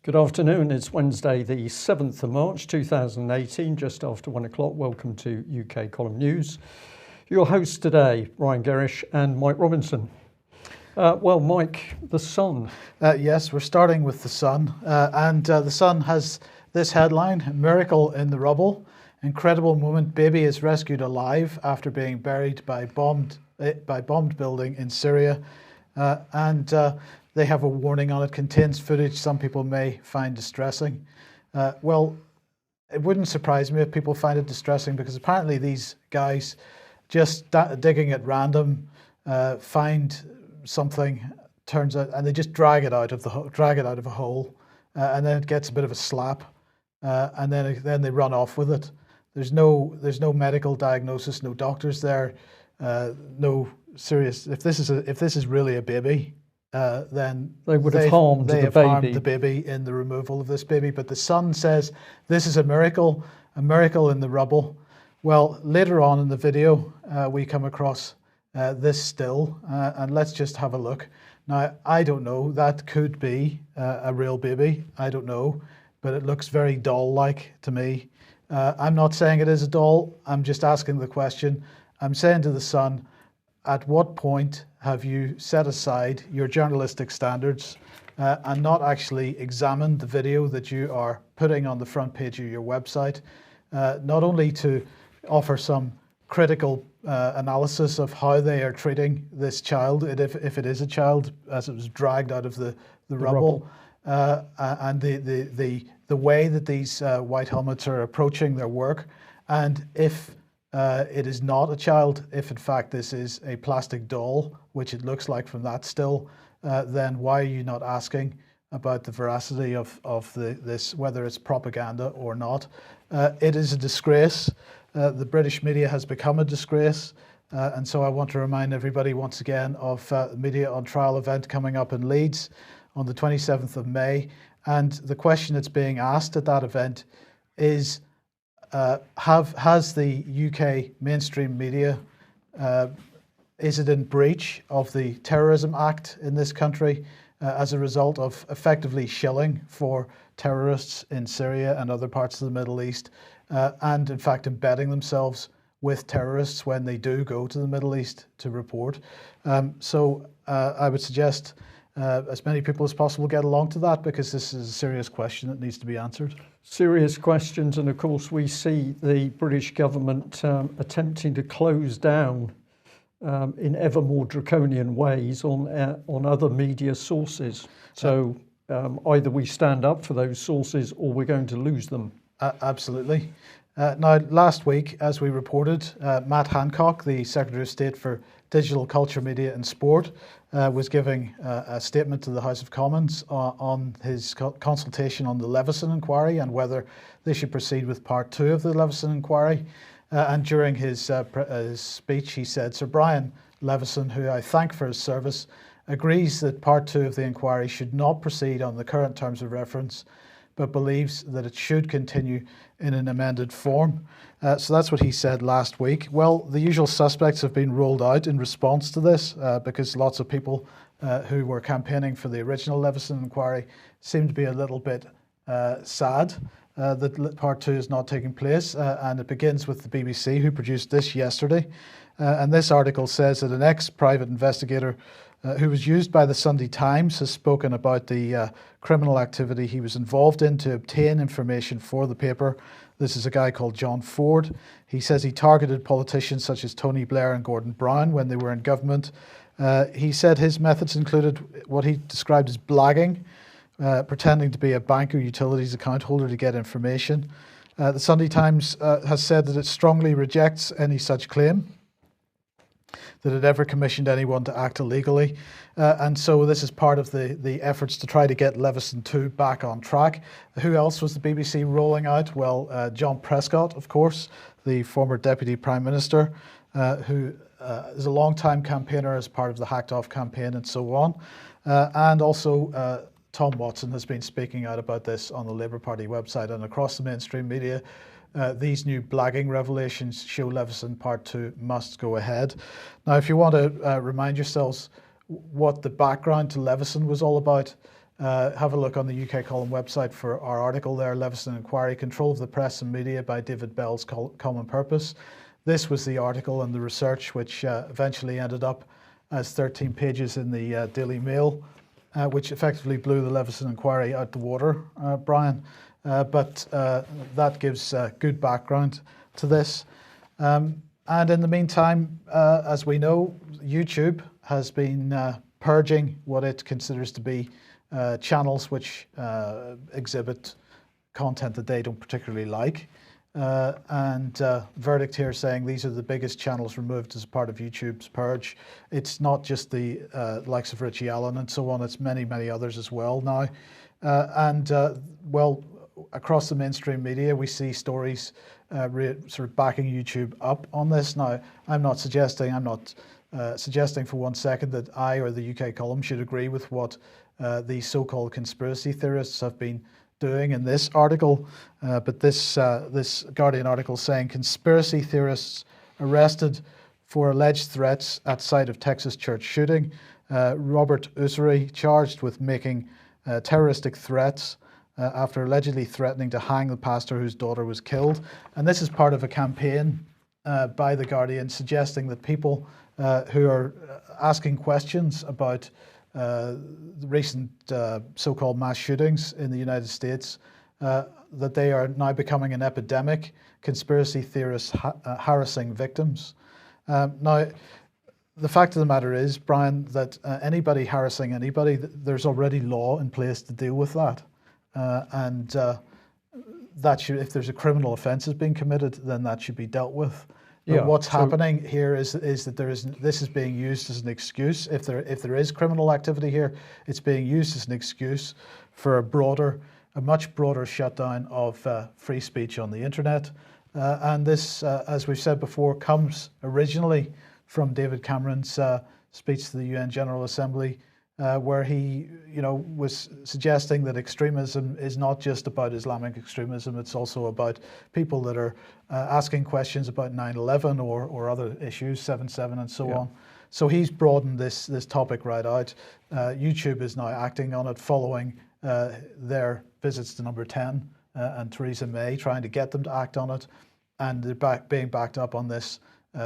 Good afternoon. It's Wednesday, the 7th of March 2018, just after 1 o'clock. Welcome to UK Column News. Your hosts today, Ryan Gerrish and Mike Robinson. Well, Mike, the Sun. Yes, we're starting with the Sun. The Sun has this headline: Miracle in the Rubble. Incredible moment, baby is rescued alive after being buried by bombed building in Syria. They have a warning on it, contains footage some people may find distressing. Well, it wouldn't surprise me if people find it distressing, because apparently these guys just digging at random find something, turns out, and they just drag it out of a hole, and then it gets a bit of a slap, and then they run off with it. There's no medical diagnosis, no doctors there, no serious. If this is really a baby, then they would have harmed the baby in the removal of this baby. But the Sun says this is a miracle in the rubble. Well, later on in the video, we come across this still, and let's just have a look. Now, I don't know, that could be a real baby, I don't know, but it looks very doll-like to me. I'm not saying it is a doll, I'm just asking the question. I'm saying to the Sun, at what point have you set aside your journalistic standards and not actually examined the video that you are putting on the front page of your website, not only to offer some critical analysis of how they are treating this child, if it is a child, as it was dragged out of the rubble, and the way that these white helmets are approaching their work, and if it is not a child, if in fact this is a plastic doll, which it looks like from that still, then why are you not asking about the veracity of this, whether it's propaganda or not? It is a disgrace. The British media has become a disgrace, and so I want to remind everybody once again of the Media on Trial event coming up in Leeds on the 27th of May, and the question that's being asked at that event is, has the UK mainstream media, is it in breach of the Terrorism Act in this country as a result of effectively shilling for terrorists in Syria and other parts of the Middle East, and in fact embedding themselves with terrorists when they do go to the Middle East to report? So I would suggest as many people as possible get along to that, because this is a serious question that needs to be answered. Serious questions, and of course we see the British government attempting to close down in ever more draconian ways on other media sources. So either we stand up for those sources or we're going to lose them. Absolutely. Now, last week, as we reported, Matt Hancock, the Secretary of State for Digital Culture, Media and Sport, was giving a statement to the House of Commons on his consultation on the Leveson Inquiry and whether they should proceed with part 2 of the Leveson Inquiry. And during his speech, he said, Sir Brian Leveson, who I thank for his service, agrees that part 2 of the inquiry should not proceed on the current terms of reference, but believes that it should continue in an amended form. So that's what he said last week. Well, the usual suspects have been rolled out in response to this, because lots of people who were campaigning for the original Leveson Inquiry seem to be a little bit sad that part 2 is not taking place. And it begins with the BBC, who produced this yesterday. And this article says that an ex-private investigator who was used by the Sunday Times has spoken about the criminal activity he was involved in to obtain information for the paper. This is a guy called John Ford. He says he targeted politicians such as Tony Blair and Gordon Brown when they were in government. He said his methods included what he described as blagging, pretending to be a bank or utilities account holder to get information. The Sunday Times has said that it strongly rejects any such claim, that it ever commissioned anyone to act illegally. And so this is part of the efforts to try to get Leveson 2 back on track. Who else was the BBC rolling out? Well, John Prescott, of course, the former Deputy Prime Minister, who is a long-time campaigner as part of the Hacked Off campaign and so on. And also Tom Watson has been speaking out about this on the Labour Party website and across the mainstream media. These new blagging revelations show Leveson Part 2 must go ahead. Now, if you want to remind yourselves what the background to Leveson was all about, Have a look on the UK Column website for our article there, Leveson Inquiry, Control of the Press and Media by David Bell's Common Purpose. This was the article and the research which eventually ended up as 13 pages in the Daily Mail, which effectively blew the Leveson Inquiry out the water, Brian. But that gives good background to this. And in the meantime, as we know, YouTube has been purging what it considers to be channels which exhibit content that they don't particularly like. And verdict here saying these are the biggest channels removed as part of YouTube's purge. It's not just the likes of Richie Allen and so on, it's many, many others as well now. Well, across the mainstream media, we see stories sort of backing YouTube up on this. Now, I'm not suggesting for 1 second that I or the UK Column should agree with what the so-called conspiracy theorists have been doing in this article, but this Guardian article saying conspiracy theorists arrested for alleged threats at site of Texas church shooting. Robert Ussery charged with making terroristic threats after allegedly threatening to hang the pastor whose daughter was killed. And this is part of a campaign by the Guardian suggesting that people who are asking questions about the recent so-called mass shootings in the United States, that they are now becoming an epidemic, conspiracy theorists harassing victims. Now, the fact of the matter is, Brian, that anybody harassing anybody, there's already law in place to deal with that. That should, if there's a criminal offence is being committed, then that should be dealt with. But what's happening here is that this is being used as an excuse. If there is criminal activity here, it's being used as an excuse for a much broader shutdown of free speech on the internet. And this, as we've said before, comes originally from David Cameron's speech to the UN General Assembly, where he, was suggesting that extremism is not just about Islamic extremism; it's also about people that are asking questions about 9/11 or other issues, 7/7, and so on. So he's broadened this topic right out. YouTube is now acting on it, following their visits to Number 10 and Treason May, trying to get them to act on it, and they're being backed up on this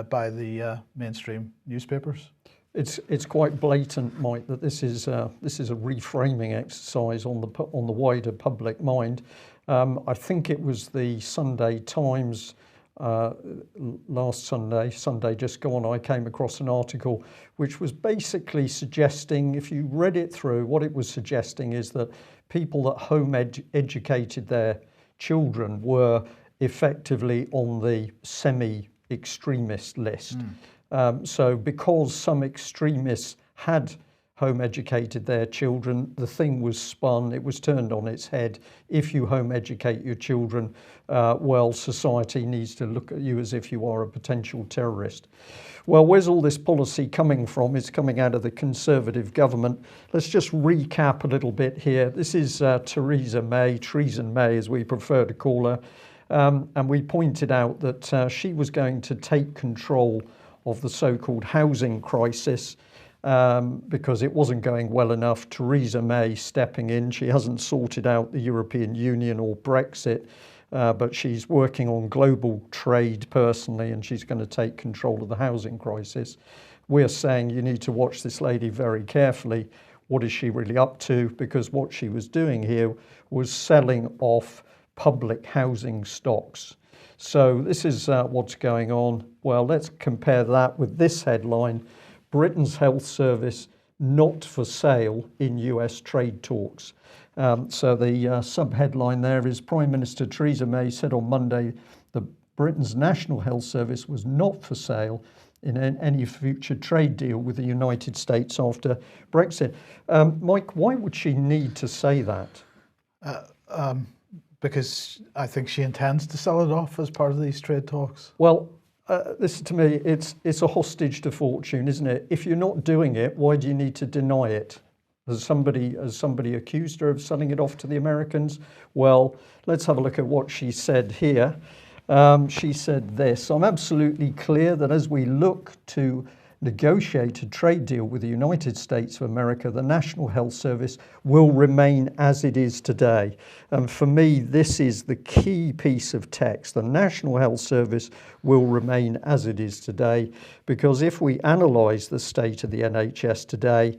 by the mainstream newspapers. It's quite blatant, Mike, that this is a reframing exercise on the wider public mind. I think it was the Sunday Times last Sunday just gone, I came across an article which was basically suggesting, if you read it through, what it was suggesting is that people that home educated their children were effectively on the semi-extremist list. So because some extremists had home educated their children, the thing was spun, it was turned on its head. If you home educate your children, well, society needs to look at you as if you are a potential terrorist. Well, where's all this policy coming from? It's coming out of the Conservative government. Let's just recap a little bit here. This is Treason May, as we prefer to call her. And we pointed out that she was going to take control of the so-called housing crisis because it wasn't going well enough. Theresa May stepping in. She hasn't sorted out the European Union or Brexit, but she's working on global trade personally, and she's going to take control of the housing crisis. We're saying you need to watch this lady very carefully. What is she really up to? Because what she was doing here was selling off public housing stocks. So this is what's going on. Well, let's compare that with this headline: Britain's health service not for sale in US trade talks. So the sub-headline there is Prime Minister Theresa May said on Monday that Britain's National Health Service was not for sale in any future trade deal with the United States after Brexit. Mike, why would she need to say that? Because I think she intends to sell it off as part of these trade talks. Well, listen to me, it's a hostage to fortune, isn't it? If you're not doing it, why do you need to deny it? Has somebody accused her of selling it off to the Americans? Well, let's have a look at what she said here. She said this: I'm absolutely clear that as we look to negotiated trade deal with the United States of America, the National Health Service will remain as it is today. And for me, this is the key piece of text. The National Health Service will remain as it is today, because if we analyse the state of the NHS today,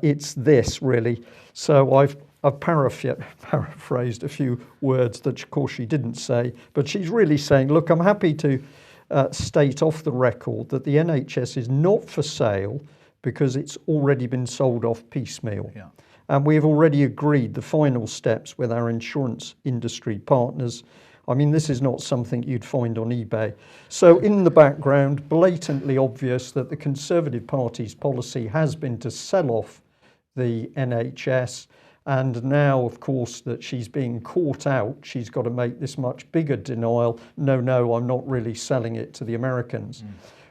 it's this really. So I've paraphrased a few words that, of course, she didn't say, but she's really saying, look, I'm happy to state off the record that the NHS is not for sale because it's already been sold off piecemeal. Yeah. And we've already agreed the final steps with our insurance industry partners. I mean, this is not something you'd find on eBay. So in the background, blatantly obvious that the Conservative Party's policy has been to sell off the NHS. And now, of course, that she's being caught out, she's got to make this much bigger denial. No, I'm not really selling it to the Americans.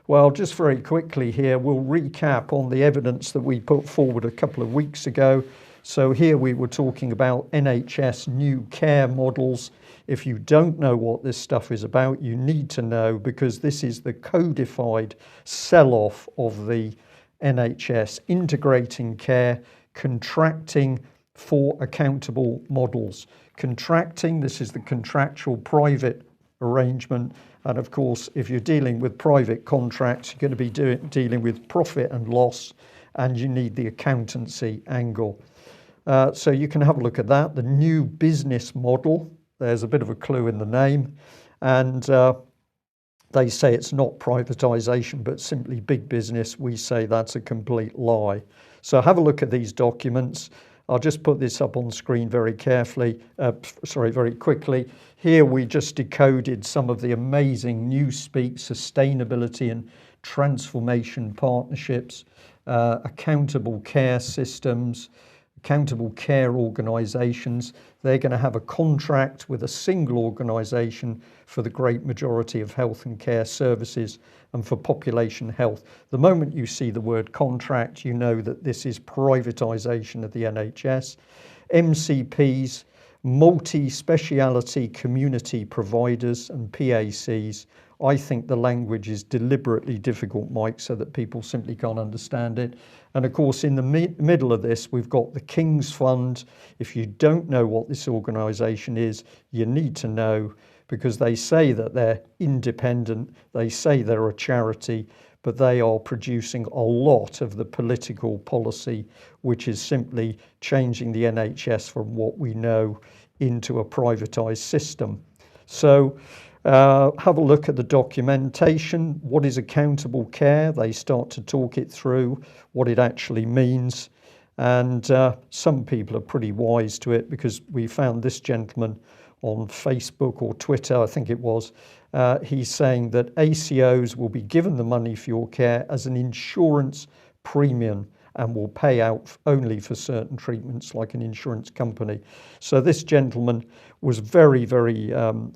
Well, just very quickly here, we'll recap on the evidence that we put forward a couple of weeks ago. So here we were talking about NHS new care models. If you don't know what this stuff is about, you need to know, because this is the codified sell-off of the NHS, integrating care, contracting for accountable models. Contracting, this is the contractual private arrangement. And of course, if you're dealing with private contracts, you're going to be dealing with profit and loss, and you need the accountancy angle. So you can have a look at that. The new business model, there's a bit of a clue in the name. And they say it's not privatisation, but simply big business. We say that's a complete lie. So have a look at these documents. I'll just put this up on screen very very quickly. Here we just decoded some of the amazing Newspeak sustainability and transformation partnerships, accountable care systems, accountable care organisations. They're going to have a contract with a single organisation for the great majority of health and care services and for population health. The moment you see the word contract, you know that this is privatisation of the NHS. MCPs, multi-speciality community providers and PACs. I think the language is deliberately difficult, Mike, so that people simply can't understand it. And of course, in the middle of this, we've got the King's Fund. If you don't know what this organisation is, you need to know, because they say that they're independent, they say they're a charity, but they are producing a lot of the political policy, which is simply changing the NHS from what we know into a privatised system. So have a look at the documentation. What is accountable care? They start to talk it through, what it actually means. And some people are pretty wise to it, because we found this gentleman on Facebook or Twitter, I think it was. He's saying that ACOs will be given the money for your care as an insurance premium and will pay out only for certain treatments, like an insurance company. So this gentleman was very, very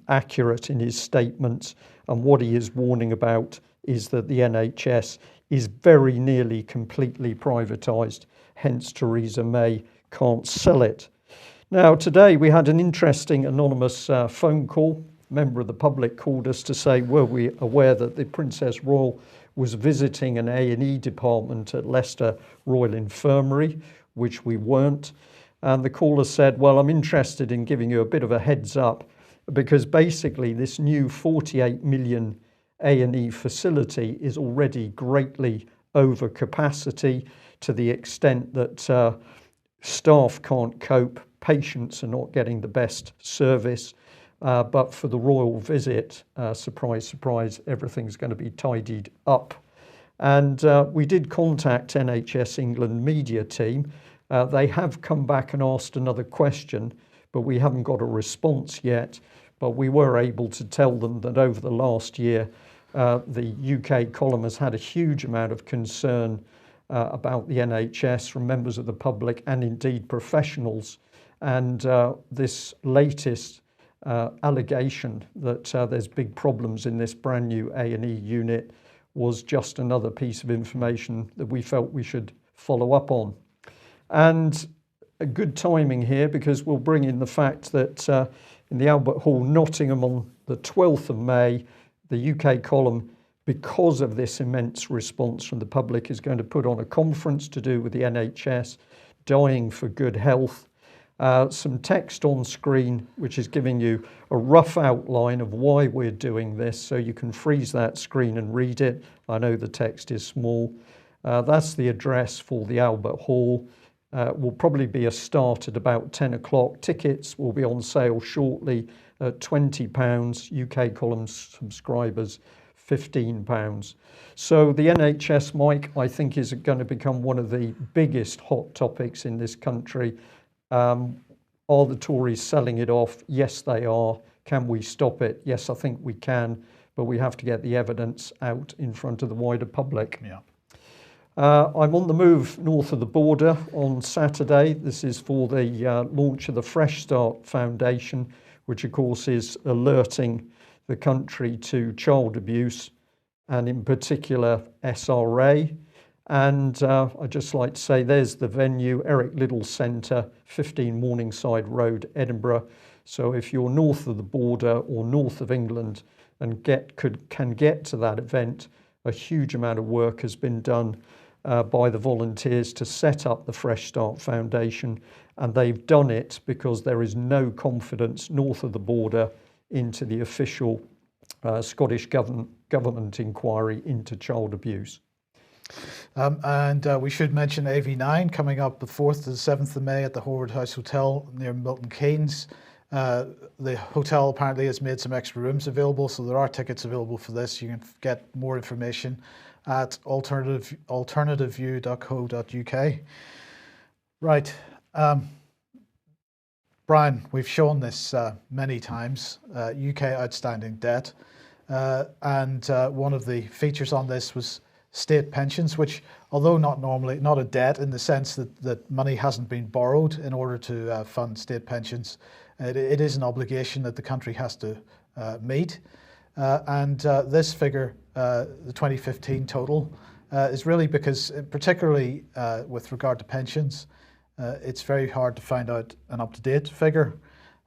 accurate in his statements, and what he is warning about is that the NHS is very nearly completely privatised, hence Treason May can't sell it. Now, today we had an interesting anonymous phone call. A member of the public called us to say, were we aware that the Princess Royal was visiting an A&E department at Leicester Royal Infirmary, which we weren't. And the caller said, well, I'm interested in giving you a bit of a heads up, because basically this new 48 million A&E facility is already greatly over capacity, to the extent that staff can't cope, patients are not getting the best service. But for the royal visit, surprise, surprise, everything's going to be tidied up. And we did contact NHS England media team. They have come back and asked another question, but we haven't got a response yet. But we were able to tell them that over the last year, the UK column has had a huge amount of concern about the NHS from members of the public and indeed professionals. And this latest allegation that there's big problems in this brand new A&E unit was just another piece of information that we felt we should follow up on. And a good timing here, because we'll bring in the fact that in the Albert Hall, Nottingham, on the 12th of May, the UK column because of this immense response from the public, is going to put on a conference to do with the NHS dying for good health. Some text on screen which is giving you a rough outline of why we're doing this, so you can freeze that screen and read it. I know the text is small. That's the address for the Albert Hall. Will probably be a start at about 10 o'clock. Tickets will be on sale shortly at £20. UK column subscribers £15. So the NHS, Mike, I think is going to become one of the biggest hot topics in this country. Are the Tories selling it off? Yes, they are. Can we stop it? Yes, I think we can, but we have to get the evidence out in front of the wider public. Yeah. I'm on the move north of the border on Saturday. This is for the launch of the Fresh Start Foundation, which of course is alerting the country to child abuse and in particular SRA. And I'd just like to say there's the venue, Eric Liddell Centre, 15 Morningside Road, Edinburgh. So if you're north of the border or north of England and can get to that event, a huge amount of work has been done by the volunteers to set up the Fresh Start Foundation, and they've done it because there is no confidence north of the border into the official Scottish government inquiry into child abuse. And we should mention AV9 coming up the 4th to the 7th of May at the Howard House Hotel near Milton Keynes. The hotel apparently has made some extra rooms available, so there are tickets available for this. You can get more information at alternativeview.co.uk. Right. Brian, we've shown this many times, UK outstanding debt. And one of the features on this was state pensions, which, although not a debt in the sense that money hasn't been borrowed in order to fund state pensions, it is an obligation that the country has to meet. And this figure, the 2015 total, is really because, particularly with regard to pensions, it's very hard to find out an up-to-date figure.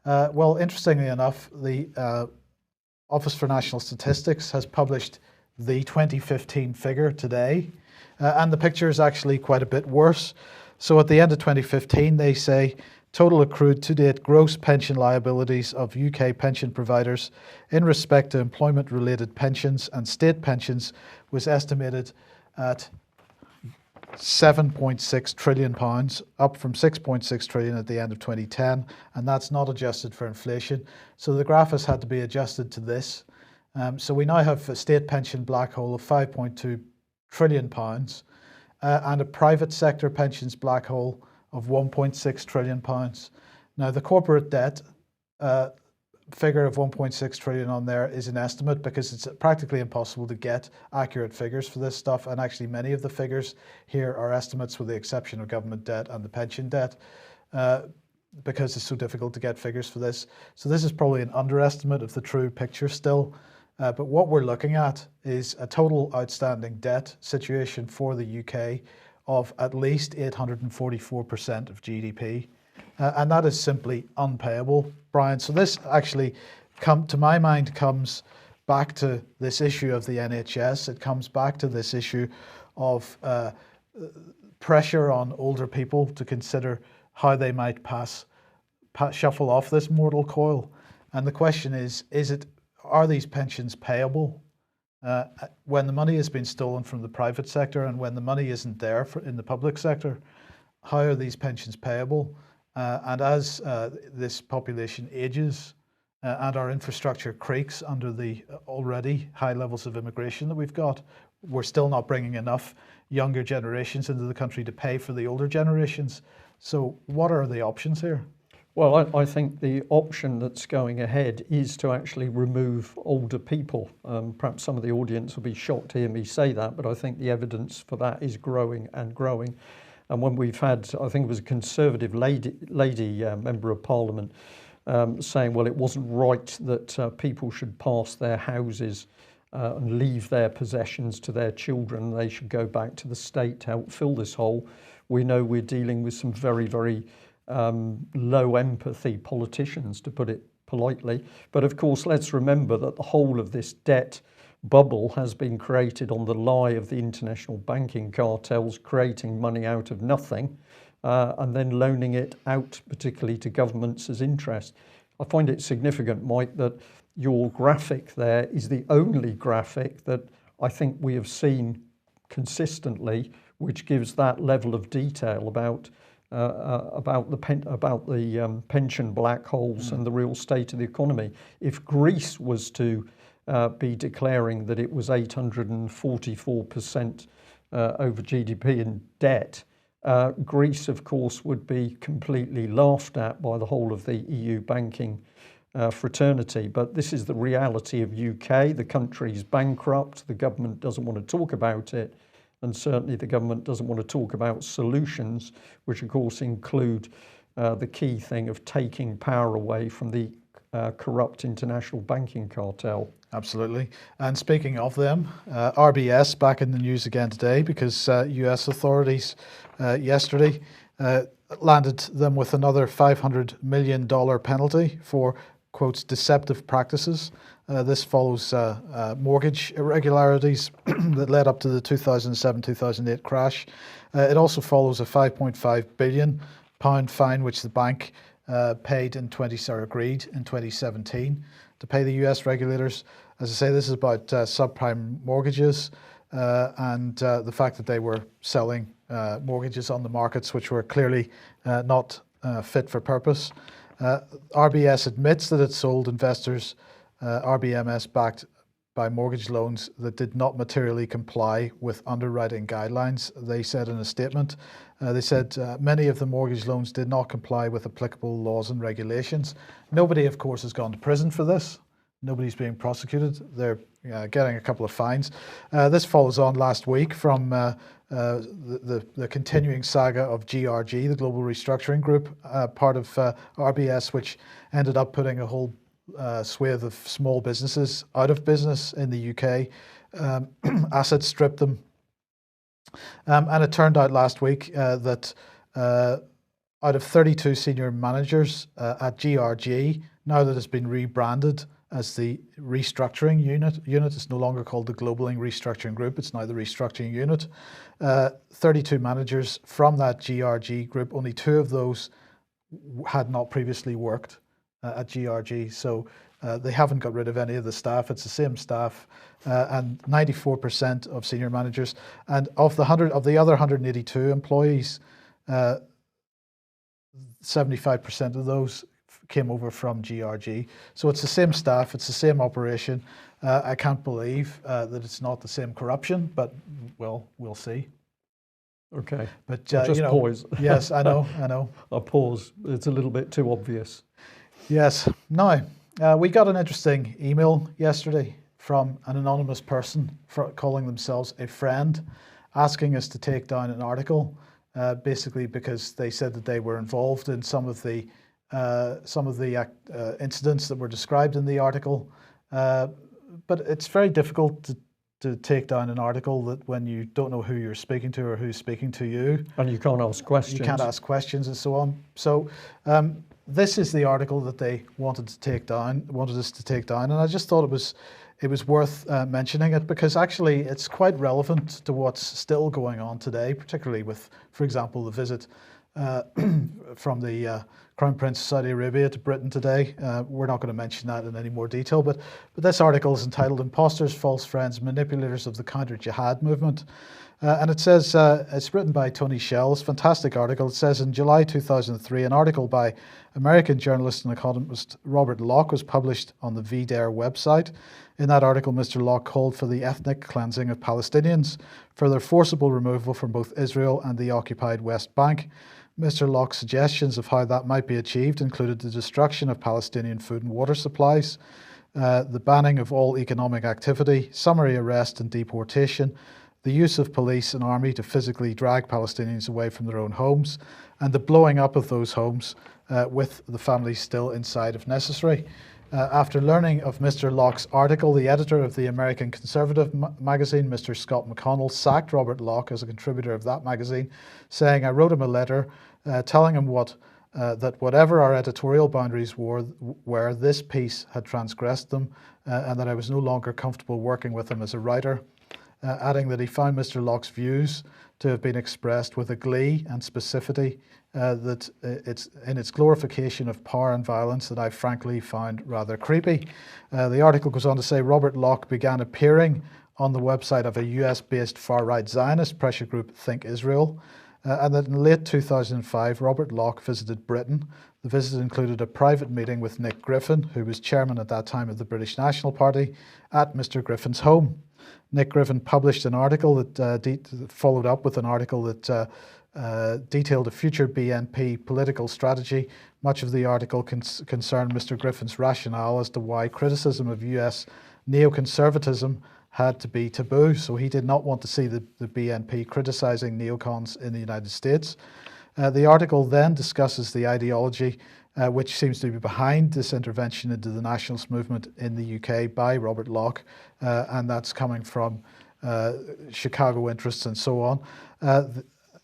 Well, interestingly enough, the Office for National Statistics has published the 2015 figure today, and the picture is actually quite a bit worse. So at the end of 2015, they say total accrued to date gross pension liabilities of UK pension providers in respect to employment-related pensions and state pensions was estimated at £7.6 trillion, up from £6.6 trillion at the end of 2010, and that's not adjusted for inflation. So the graph has had to be adjusted to this. So we now have a state pension black hole of £5.2 trillion and a private sector pensions black hole of £1.6 trillion. Now the corporate debt figure of 1.6 trillion on there is an estimate because it's practically impossible to get accurate figures for this stuff, and actually many of the figures here are estimates with the exception of government debt and the pension debt, because it's so difficult to get figures for this. So this is probably an underestimate of the true picture still, but what we're looking at is a total outstanding debt situation for the UK of at least 844% of GDP. And that is simply unpayable, Brian. So this actually, to my mind, comes back to this issue of the NHS. It comes back to this issue of pressure on older people to consider how they might shuffle off this mortal coil. And the question is are these pensions payable? When the money has been stolen from the private sector and when the money isn't there in the public sector, how are these pensions payable? And as this population ages and our infrastructure creaks under the already high levels of immigration that we've got, we're still not bringing enough younger generations into the country to pay for the older generations. So what are the options here? Well, I think the option that's going ahead is to actually remove older people. Perhaps some of the audience will be shocked to hear me say that, but I think the evidence for that is growing and growing. And when we've had, I think it was a Conservative lady Member of Parliament saying, well, it wasn't right that people should pass their houses and leave their possessions to their children. They should go back to the state to help fill this hole. We know we're dealing with some very, very low empathy politicians, to put it politely. But of course, let's remember that the whole of this debt bubble has been created on the lie of the international banking cartels creating money out of nothing and then loaning it out, particularly to governments as interest. I find it significant, Mike, that your graphic there is the only graphic that I think we have seen consistently, which gives that level of detail about the pension black holes and the real state of the economy. If Greece was to be declaring that it was 844% over GDP in debt, Greece, of course, would be completely laughed at by the whole of the EU banking fraternity. But this is the reality of UK. The country's bankrupt. The government doesn't want to talk about it. And certainly the government doesn't want to talk about solutions, which of course include the key thing of taking power away from the corrupt international banking cartel. Absolutely. And speaking of them, RBS back in the news again today because US authorities yesterday landed them with another $500 million penalty for, quotes, deceptive practices. This follows mortgage irregularities that led up to the 2007-2008 crash. It also follows a £5.5 billion fine which the bank agreed in 2017 to pay the US regulators. As I say, this is about subprime mortgages and the fact that they were selling mortgages on the markets which were clearly not fit for purpose. RBS admits that it sold investors RBMS backed by mortgage loans that did not materially comply with underwriting guidelines, they said in a statement. They said many of the mortgage loans did not comply with applicable laws and regulations. Nobody, of course, has gone to prison for this. Nobody's being prosecuted. They're getting a couple of fines. This follows on last week from the continuing saga of GRG, the Global Restructuring Group, part of RBS, which ended up putting a whole swathe of small businesses out of business in the UK, asset stripped them. And it turned out last week that out of 32 senior managers at GRG, now that it's been rebranded as the restructuring unit, it's no longer called the Global Restructuring Group, it's now the restructuring unit. 32 managers from that GRG group, only 2 of those had not previously worked at GRG, so they haven't got rid of any of the staff. It's the same staff, and 94% of senior managers, and of the other 182 employees, 75% of those came over from GRG. So it's the same staff, it's the same operation. I can't believe that it's not the same corruption, but well, we'll see. Okay, but just pause. Yes, I know. I'll pause. It's a little bit too obvious. Yes. Now, we got an interesting email yesterday from an anonymous person calling themselves a friend, asking us to take down an article, basically because they said that they were involved in some of the incidents that were described in the article. But it's very difficult to take down an article that when you don't know who you're speaking to or who's speaking to you. And you can't ask questions. You can't ask questions and so on. So this is the article that they wanted us to take down, and I just thought it was worth mentioning it because actually it's quite relevant to what's still going on today, particularly with, for example, the visit from the Crown Prince of Saudi Arabia to Britain today. We're not going to mention that in any more detail, but this article is entitled "Imposters, False Friends, Manipulators of the Counter-Jihad Movement." And it says, it's written by Tony Shell. It's a fantastic article. It says, in July 2003, an article by American journalist and economist Robert Locke was published on the VDARE website. In that article, Mr. Locke called for the ethnic cleansing of Palestinians, for their forcible removal from both Israel and the occupied West Bank. Mr. Locke's suggestions of how that might be achieved included the destruction of Palestinian food and water supplies, the banning of all economic activity, summary arrest and deportation, the use of police and army to physically drag Palestinians away from their own homes, and the blowing up of those homes with the families still inside if necessary. After learning of Mr. Locke's article, the editor of the American Conservative magazine, Mr. Scott McConnell, sacked Robert Locke as a contributor of that magazine, saying, "I wrote him a letter telling him what that whatever our editorial boundaries were, this piece had transgressed them, and that I was no longer comfortable working with him as a writer, adding that he found Mr. Locke's views to have been expressed with a glee and specificity that it's in its glorification of power and violence that I frankly found rather creepy. The article goes on to say Robert Locke began appearing on the website of a US-based far-right Zionist pressure group, Think Israel, and that in late 2005, Robert Locke visited Britain. The visit included a private meeting with Nick Griffin, who was chairman at that time of the British National Party, at Mr. Griffin's home. Nick Griffin published an article that followed up with an article that detailed a future BNP political strategy. Much of the article concerned Mr. Griffin's rationale as to why criticism of US neoconservatism had to be taboo. So he did not want to see the BNP criticising neocons in the United States. The article then discusses the ideology which seems to be behind this intervention into the nationalist movement in the UK by Robert Locke, and that's coming from Chicago interests and so on.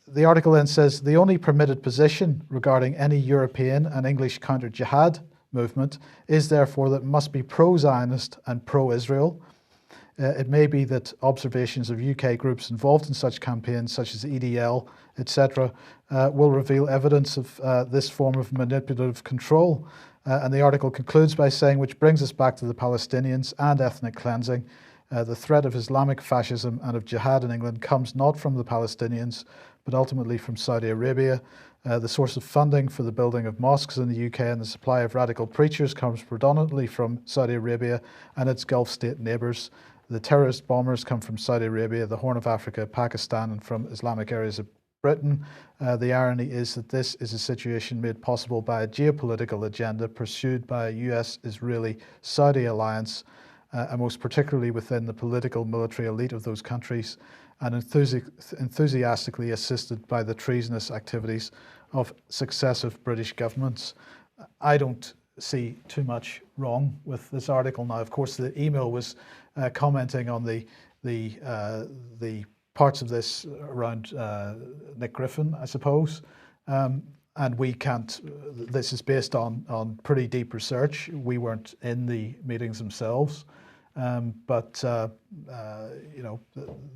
The article then says the only permitted position regarding any European and English counter-jihad movement is therefore that it must be pro-Zionist and pro-Israel. It may be that observations of UK groups involved in such campaigns, such as EDL, etc., will reveal evidence of this form of manipulative control. And the article concludes by saying, which brings us back to the Palestinians and ethnic cleansing, the threat of Islamic fascism and of jihad in England comes not from the Palestinians, but ultimately from Saudi Arabia. The source of funding for the building of mosques in the UK and the supply of radical preachers comes predominantly from Saudi Arabia and its Gulf state neighbours. The terrorist bombers come from Saudi Arabia, the Horn of Africa, Pakistan, and from Islamic areas of Britain. The irony is that this is a situation made possible by a geopolitical agenda pursued by a US-Israeli Saudi alliance, and most particularly within the political military elite of those countries, and enthusiastically assisted by the treasonous activities of successive British governments. I don't see too much wrong with this article. Now, of course, the email was commenting on the parts of this around Nick Griffin, I suppose, and we can't. This is based on pretty deep research. We weren't in the meetings themselves, but you know,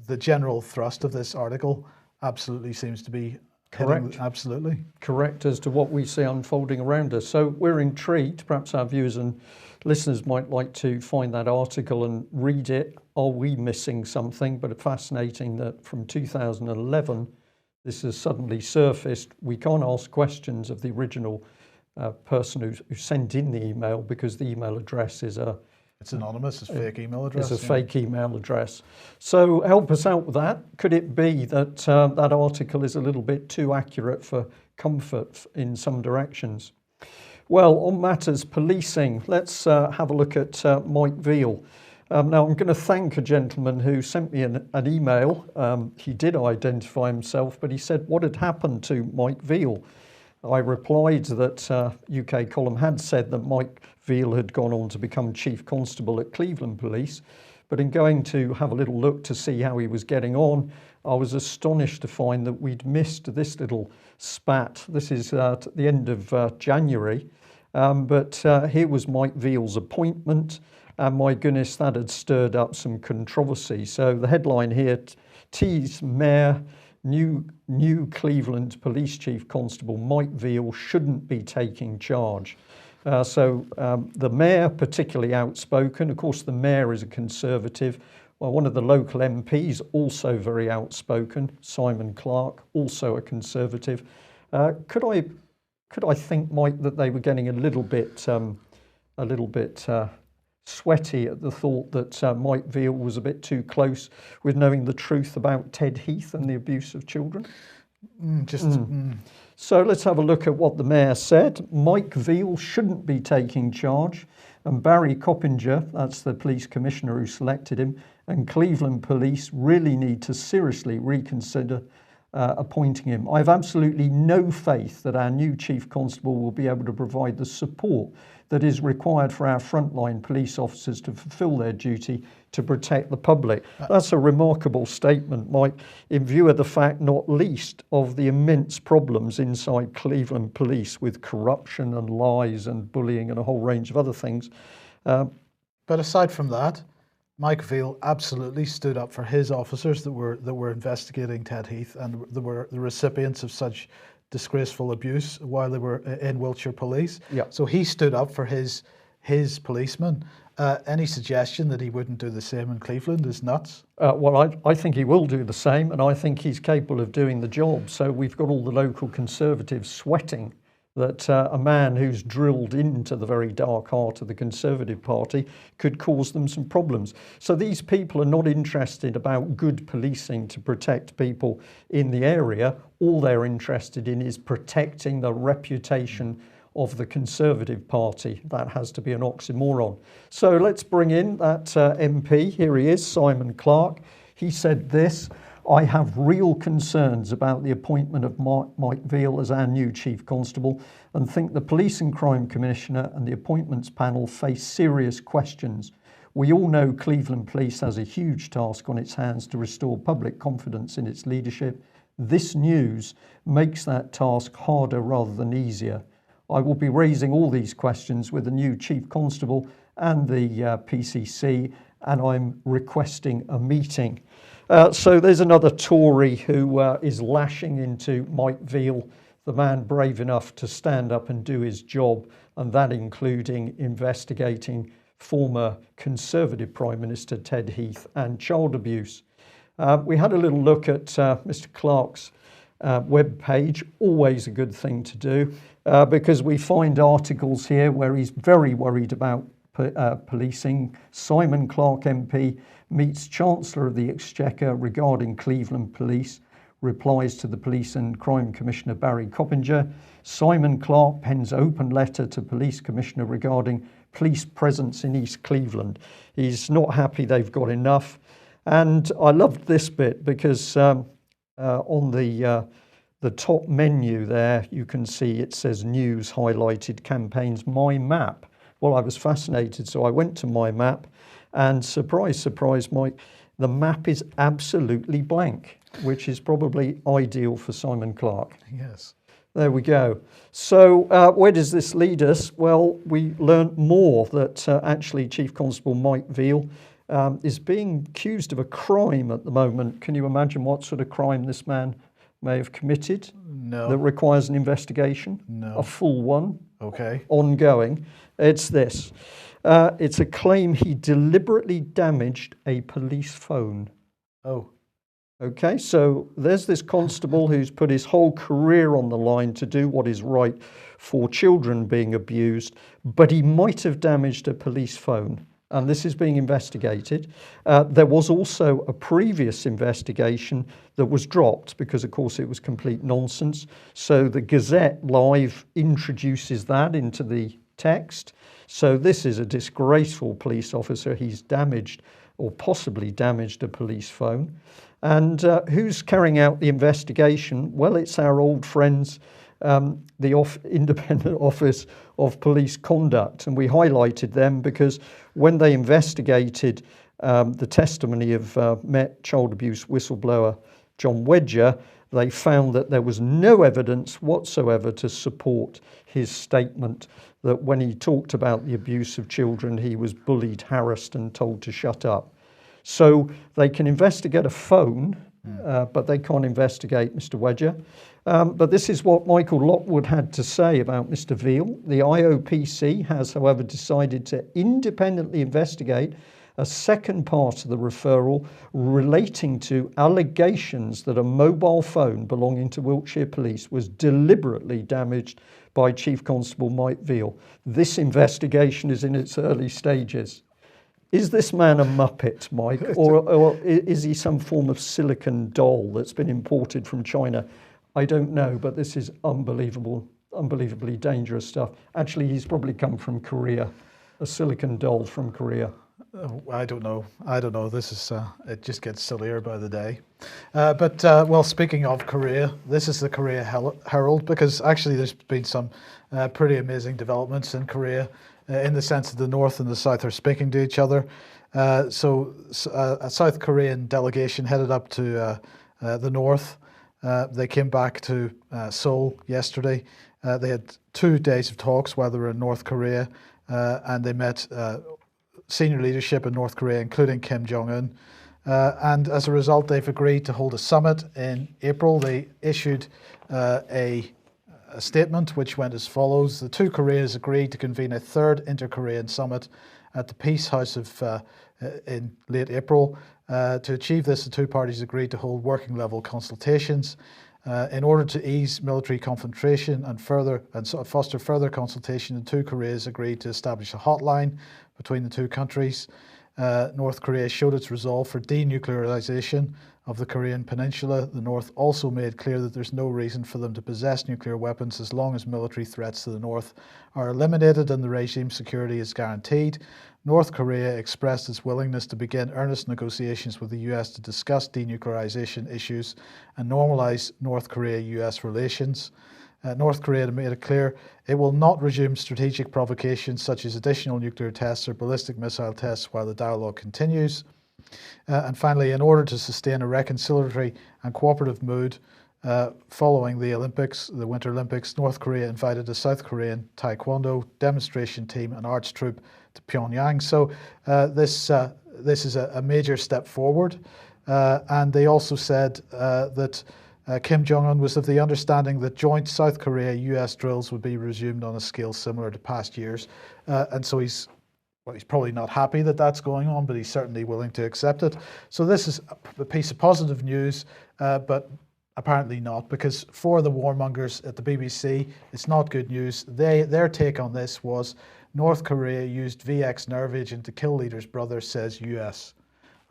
the general thrust of this article absolutely seems to be correct. Absolutely correct as to what we see unfolding around us. So we're intrigued. Perhaps our viewers and listeners might like to find that article and read it. Are we missing something? But fascinating that from 2011, this has suddenly surfaced. We can't ask questions of the original person who sent in the email because the email address is it's anonymous, it's a fake email address. It's a fake email address. So help us out with that. Could it be that that article is a little bit too accurate for comfort in some directions? Well, on matters policing, let's have a look at Mike Veal. Now, I'm going to thank a gentleman who sent me an email. He did identify himself, but he said, what had happened to Mike Veal? I replied that UK column had said that Mike Veal had gone on to become Chief Constable at Cleveland Police, but in going to have a little look to see how he was getting on, I was astonished to find that we'd missed this little spat. This is at the end of January, but here was Mike Veal's appointment, and my goodness, that had stirred up some controversy. So the headline here, Tees Mayor, new Cleveland Police Chief Constable Mike Veal shouldn't be taking charge. So the mayor, particularly outspoken. Of course, the mayor is a Conservative. Well, one of the local MPs, also very outspoken, Simon Clark, also a Conservative. Could I think, Mike, that they were getting a little bit sweaty at the thought that Mike Veal was a bit too close with knowing the truth about Ted Heath and the abuse of children? So let's have a look at what the mayor said. Mike Veal shouldn't be taking charge, and Barry Coppinger, that's the police commissioner who selected him, and Cleveland Police really need to seriously reconsider appointing him. I have absolutely no faith that our new Chief Constable will be able to provide the support that is required for our frontline police officers to fulfil their duty to protect the public. That's a remarkable statement, Mike, in view of the fact, not least, of the immense problems inside Cleveland Police with corruption and lies and bullying and a whole range of other things. But aside from that, Mike Veal absolutely stood up for his officers that were investigating Ted Heath and that were the recipients of such disgraceful abuse while they were in Wiltshire Police. Yeah. So he stood up for his policemen. Any suggestion that he wouldn't do the same in Cleveland is nuts. Well, I think he will do the same, and I think he's capable of doing the job. So we've got all the local Conservatives sweating that a man who's drilled into the very dark heart of the Conservative Party could cause them some problems. So these people are not interested about good policing to protect people in the area. All they're interested in is protecting the reputation of the Conservative Party. That has to be an oxymoron. So let's bring in that MP. Here he is, Simon Clarke. He said this: I have real concerns about the appointment of Mike Veal as our new Chief Constable and think the Police and Crime Commissioner and the appointments panel face serious questions. We all know Cleveland Police has a huge task on its hands to restore public confidence in its leadership. This news makes that task harder rather than easier. I will be raising all these questions with the new Chief Constable and the PCC, and I'm requesting a meeting. So there's another Tory who is lashing into Mike Veal, the man brave enough to stand up and do his job, and that including investigating former Conservative Prime Minister Ted Heath and child abuse. We had a little look at Mr. Clarke's web page, always a good thing to do, because we find articles here where he's very worried about policing. Simon Clarke MP meets Chancellor of the Exchequer regarding Cleveland Police, replies to the Police and Crime Commissioner Barry Coppinger. Simon Clarke pens open letter to Police Commissioner regarding police presence in East Cleveland. He's not happy they've got enough. And I loved this bit because on the top menu there, you can see it says news, highlighted, campaigns, My Map. Well, I was fascinated, so I went to My Map, and surprise, surprise, Mike, the map is absolutely blank, which is probably ideal for Simon Clarke. Yes. There we go. So where does this lead us? Well, we learnt more that actually Chief Constable Mike Veal is being accused of a crime at the moment. Can you imagine what sort of crime this man may have committed? No. That requires an investigation? No. A full one? Okay. Ongoing. It's this. It's a claim he deliberately damaged a police phone. Oh. Okay, so there's this constable who's put his whole career on the line to do what is right for children being abused, but he might have damaged a police phone. And this is being investigated. There was also a previous investigation that was dropped because, of course, it was complete nonsense. So the Gazette Live introduces that into the text. So this is a disgraceful police officer. He's damaged or possibly damaged a police phone. And who's carrying out the investigation? Well, it's our old friends, the Independent Office of Police Conduct, and we highlighted them because when they investigated the testimony of Met child abuse whistleblower John Wedger, they found that there was no evidence whatsoever to support his statement that when he talked about the abuse of children, he was bullied, harassed, and told to shut up. So they can investigate a phone, but they can't investigate Mr. Wedger. But this is what Michael Lockwood had to say about Mr. Veal. The IOPC has, however, decided to independently investigate a second part of the referral relating to allegations that a mobile phone belonging to Wiltshire Police was deliberately damaged by Chief Constable Mike Veal. This investigation is in its early stages. Is this man a muppet, Mike, or is he some form of silicon doll that's been imported from China? I don't know, but this is unbelievably dangerous stuff. Actually, he's probably come from Korea, a silicon doll from Korea. I don't know. This is it just gets sillier by the day. Well, speaking of Korea, this is the Korea Herald, because actually there's been some pretty amazing developments in Korea, in the sense that the North and the South are speaking to each other. A South Korean delegation headed up to the North. They came back to Seoul yesterday. They had 2 days of talks while they were in North Korea, and they met senior leadership in North Korea, including Kim Jong-un. And as a result, they've agreed to hold a summit in April. They issued a statement which went as follows. The two Koreas agreed to convene a third inter-Korean summit at the Peace House in late April. To achieve this, the two parties agreed to hold working-level consultations in order to ease military confrontation and foster further consultation. The two Koreas agreed to establish a hotline between the two countries. North Korea showed its resolve for denuclearization of the Korean peninsula. The North also made clear that there's no reason for them to possess nuclear weapons as long as military threats to the North are eliminated and the regime's security is guaranteed. North Korea expressed its willingness to begin earnest negotiations with the US to discuss denuclearization issues and normalize North Korea-US relations. North Korea made it clear it will not resume strategic provocations such as additional nuclear tests or ballistic missile tests while the dialogue continues. And finally, in order to sustain a reconciliatory and cooperative mood following the Olympics, the Winter Olympics, North Korea invited a South Korean taekwondo demonstration team and arts troupe to Pyongyang. So this is a major step forward. And they also said that Kim Jong-un was of the understanding that joint South Korea-US drills would be resumed on a scale similar to past years. And so he's probably not happy that that's going on, but he's certainly willing to accept it. So this is a piece of positive news, but apparently not, because for the warmongers at the BBC, it's not good news. Their take on this was North Korea used VX nerve agent to kill leader's brother, says US.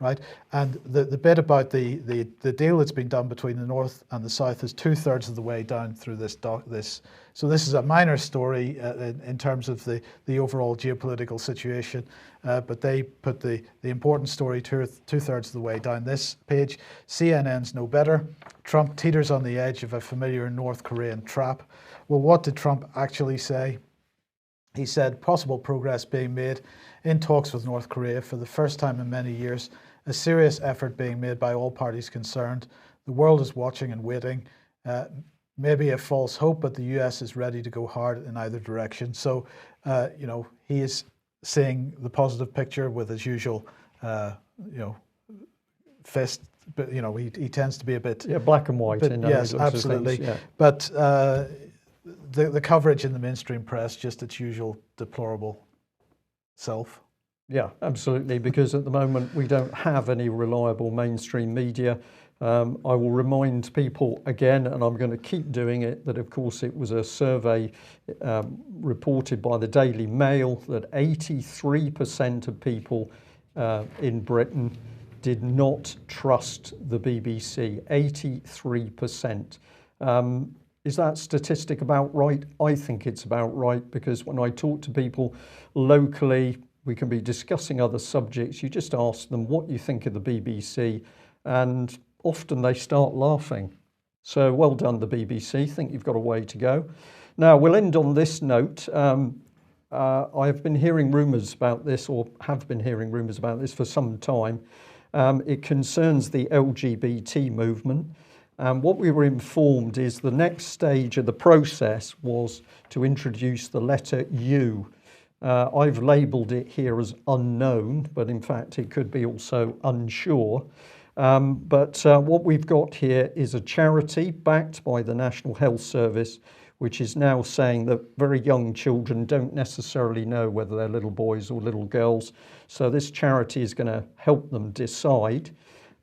Right, and the bit about the deal that's been done between the North and the South is 2/3 of the way down through this. So this is a minor story in terms of the overall geopolitical situation, but they put the important story 2/3 of the way down this page. CNN's no better. Trump teeters on the edge of a familiar North Korean trap. Well, what did Trump actually say? He said possible progress being made in talks with North Korea for the first time in many years. A serious effort being made by all parties concerned. The world is watching and waiting. Maybe a false hope, but the US is ready to go hard in either direction. So, he is seeing the positive picture with his usual, fist. But he tends to be a bit black and white. Yes, absolutely. Things, yeah. But the coverage in the mainstream press, just its usual deplorable self. Yeah, absolutely, because at the moment we don't have any reliable mainstream media. I will remind people again, and I'm going to keep doing it, that of course it was a survey reported by the Daily Mail that 83% of people in Britain did not trust the BBC. 83%. Is that statistic about right? I think it's about right, because when I talk to people locally, we can be discussing other subjects. You just ask them what you think of the BBC, and often they start laughing. So well done, the BBC. Think you've got a way to go. Now, we'll end on this note. I've been hearing rumours about this, or have been hearing rumours about this for some time. It concerns the LGBT movement. And what we were informed is the next stage of the process was to introduce the letter U. I've labelled it here as unknown, but in fact it could be also unsure. But what we've got here is a charity backed by the National Health Service, which is now saying that very young children don't necessarily know whether they're little boys or little girls. So this charity is going to help them decide.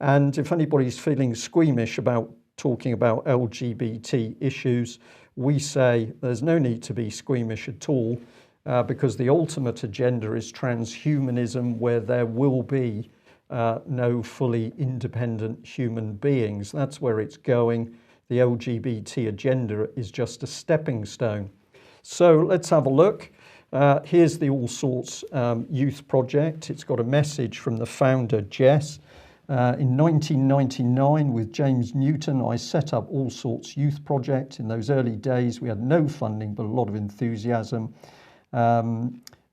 And if anybody's feeling squeamish about talking about LGBT issues, we say there's no need to be squeamish at all. Because the ultimate agenda is transhumanism, where there will be no fully independent human beings. That's where it's going. The LGBT agenda is just a stepping stone. So let's have a look. Here's the Allsorts youth project. It's got a message from the founder, Jess. In 1999, with James Newton, I set up Allsorts Youth Project. In those early days, we had no funding, but a lot of enthusiasm.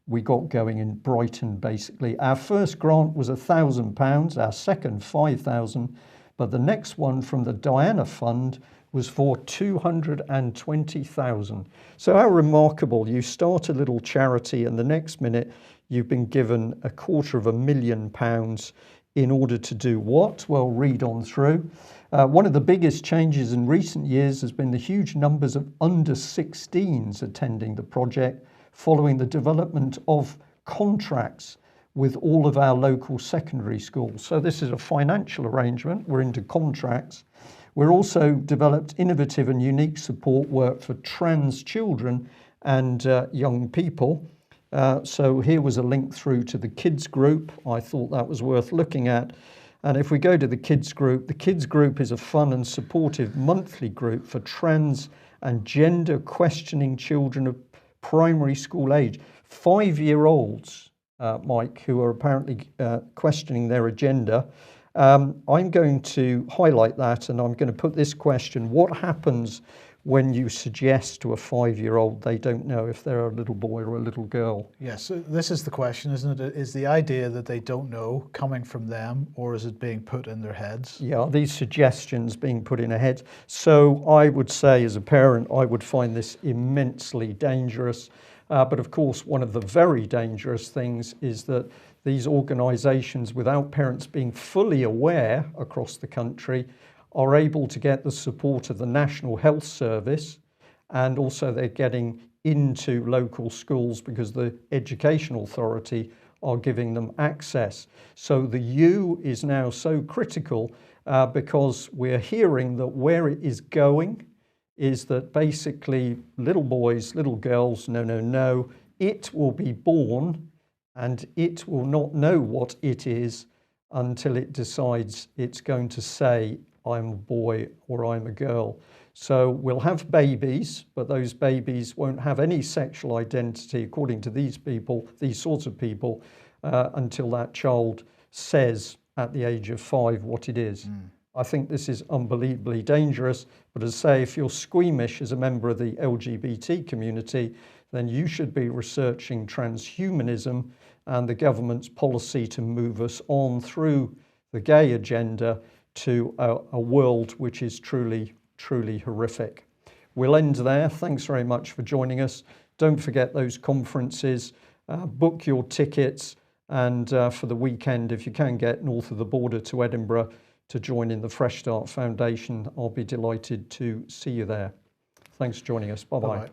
We got going in Brighton, basically. Our first grant was £1,000, our second £5,000, but the next one from the Diana Fund was for 220,000. So how remarkable. You start a little charity and the next minute you've been given £250,000 in order to do what? Well, read on through. One of the biggest changes in recent years has been the huge numbers of under 16s attending the project following the development of contracts with all of our local secondary schools. So this is a financial arrangement. We're into contracts. We're also developed innovative and unique support work for trans children and young people. So here was a link through to the kids group. I thought that was worth looking at. And if we go to the kids group is a fun and supportive monthly group for trans and gender questioning children of primary school age. 5-year-olds, Mike, who are apparently questioning their agenda. I'm going to highlight that and I'm going to put this question. What happens when you suggest to a 5-year-old they don't know if they're a little boy or a little girl? Yes, this is the question, isn't it? Is the idea that they don't know coming from them, or is it being put in their heads? Yeah, these suggestions being put in a head. So I would say as a parent, I would find this immensely dangerous. But of course, one of the very dangerous things is that these organisations, without parents being fully aware across the country, are able to get the support of the National Health Service, and also they're getting into local schools because the Education Authority are giving them access. So the U is now so critical because we're hearing that where it is going is that basically little boys, little girls, no, it will be born and it will not know what it is until it decides it's going to say, I'm a boy or I'm a girl. So we'll have babies, but those babies won't have any sexual identity, according to these people, these sorts of people, until that child says at the age of 5 what it is. I think this is unbelievably dangerous, but as I say, if you're squeamish as a member of the LGBT community, then you should be researching transhumanism and the government's policy to move us on through the gay agenda to a world which is truly, truly horrific. We'll end there. Thanks very much for joining us. Don't forget those conferences, book your tickets, and for the weekend, if you can get north of the border to Edinburgh to join in the Fresh Start Foundation, I'll be delighted to see you there. Thanks for joining us. Bye-bye.